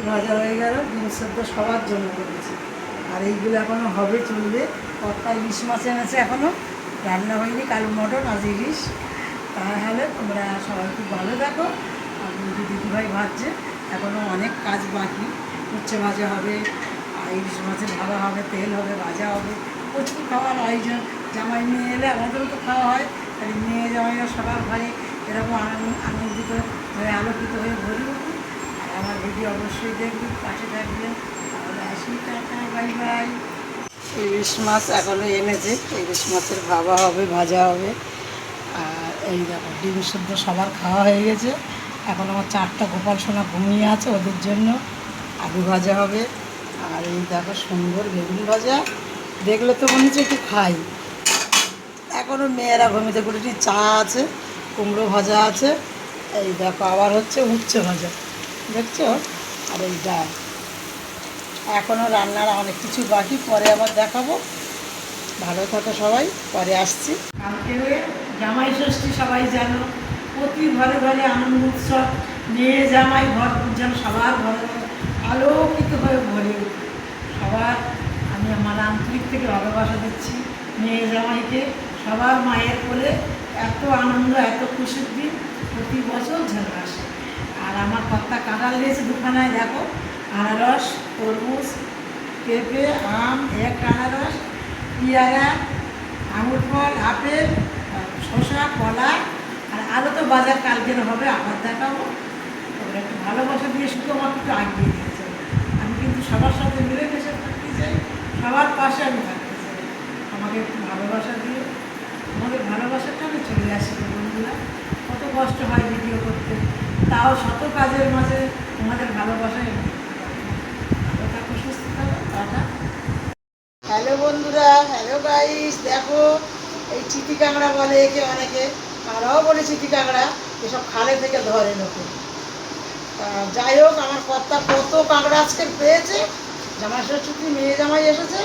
ভাজা হয়ে গেল, ডিম সেদ্ধ সবার জন্য করেছি। আর এইগুলো এখনও হবে, চলবে। কর্তা ইলিশ মাছ এনেছে, এখনও রান্না হয়নি। কালো মটন, আজ ইলিশ। তাহলে তোমরা সবাই খুব ভালো থাকো। আর দিদিভাই ভাজছে, এখনও অনেক কাজ বাকি। উচ্ছে ভাজা হবে, আর ইলিশ মাছের ভাজা হবে, তেল হবে, ভাজা হবে, প্রচুর খাওয়ার আয়োজন। জামাই নিয়ে এলে আমাদেরও তো খাওয়া হয়, আর মেয়ে জামাইরা সবার ঘরে এরকম আনন্দিত হয়ে আলোকিত হয়ে ভরে উঠুন। আর আমার ভিডিও অবশ্যই দেখবেন, পাশে থাকবেন। তাহলে আসি, টাটা, বাই বাই। ইলিশ মাছ এখনও এনেছে, ইলিশ মাছের ভাবা হবে, ভাজা হবে। আর এই দেখো ডিম সেদ্ধ সবার খাওয়া হয়ে গেছে। এখন আমার 4টা গোপাল সোনা ঘুমিয়ে আছে, ওদের জন্য আলু ভাজা হবে। আর এই দেখো সুন্দর বেগুন ভাজা, দেখলে তো মনে হচ্ছে একটু খাই। এখনও মেয়েরা ঘুমিতে করেছি, চা আছে, কুমড়ো ভাজা আছে। এই দেখো আবার হচ্ছে উচ্ছে ভাজা, দেখছো? আর এই ডাল। এখনও রান্নার অনেক কিছু বাকি, পরে আবার দেখাবো। ভালো থাকো সবাই, পরে আসছি। কালকে জামাই ষষ্ঠী, সবাই জানো, প্রতি ঘরে ঘরে আনন্দ উৎসব। মেয়ে জামাই ঘর যেন সবার ঘরে ঘরে আলোকিত হয়ে ভরে উঠে। সবার আমি আমার আন্তরিক থেকে ভালোবাসা দিচ্ছি মেয়ে জামাইকে। সবার মায়ের কোলে এত আনন্দ, এত খুশির দিন প্রতি বছর যেন আসে। আর আমার কর্তা কাঁঠাল দিয়েছে দুখানায়, দেখো, আনারস, তরমুজ, পেঁপে, আম, এক আনারস, পেয়ারা, আঙুর ফল, আপেল, শসা, কলা। আর আরও তো বাজার কালকের হবে, আবার দেখাবো। তোমরা একটু ভালোবাসা দিয়ে শুধু আমাকে একটু আগিয়ে দিয়েছে। আমি কিন্তু সবার সাথে মিলে মিশে থাকতে চাই, সবার পাশে আমি থাকতে চাই। আমাকে একটু ভালোবাসা দিয়ে, আমাদের ভালোবাসাটা আমি চলে আসি। বন্ধুরা, কত কষ্ট হয় ভিডিও করতে, তাও শত কাজের মাঝে তোমাদের ভালোবাসায় আমি ভালো থাকো, সুস্থ থাকো, টাটা। হ্যালো বন্ধুরা, হ্যালো গাইস, দেখো এই চিটি কাঁকড়া বলে একে অনেকে, আমরাও বলি চিটি কাঁকড়া। এসব খালে থেকে ধরে লোকে। যাই হোক, আমার কর্তা কত কাঁকড়া আজকে পেয়েছে। জামাই ষষ্ঠী, মেয়ে জামাই এসেছে।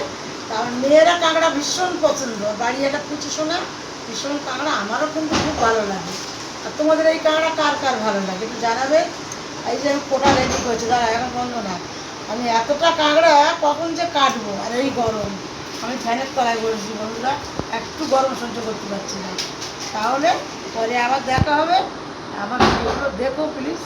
কারণ মেয়েরা কাঁকড়া ভীষণ পছন্দ। বাড়ি একটা কুচি শোনা ভীষণ কাঁকড়া, আমারও কিন্তু খুব ভালো লাগে। আর তোমাদের এই কাঁকড়া কার কার ভালো লাগে একটু জানাবে। এই যে আমি কোটা রেডি করছি, দাঁড়া, এখন বন্ধ না। আমি এতটা কাঁকড়া কখন যে কাটবো, আর এই গরম। আমি ফ্যানের তলায় বসেছি বন্ধুরা, একটু গরম সহ্য করতে পারছি না। তাহলে পরে আবার দেখা হবে, আমার ভিডিওগুলো দেখো প্লিজ।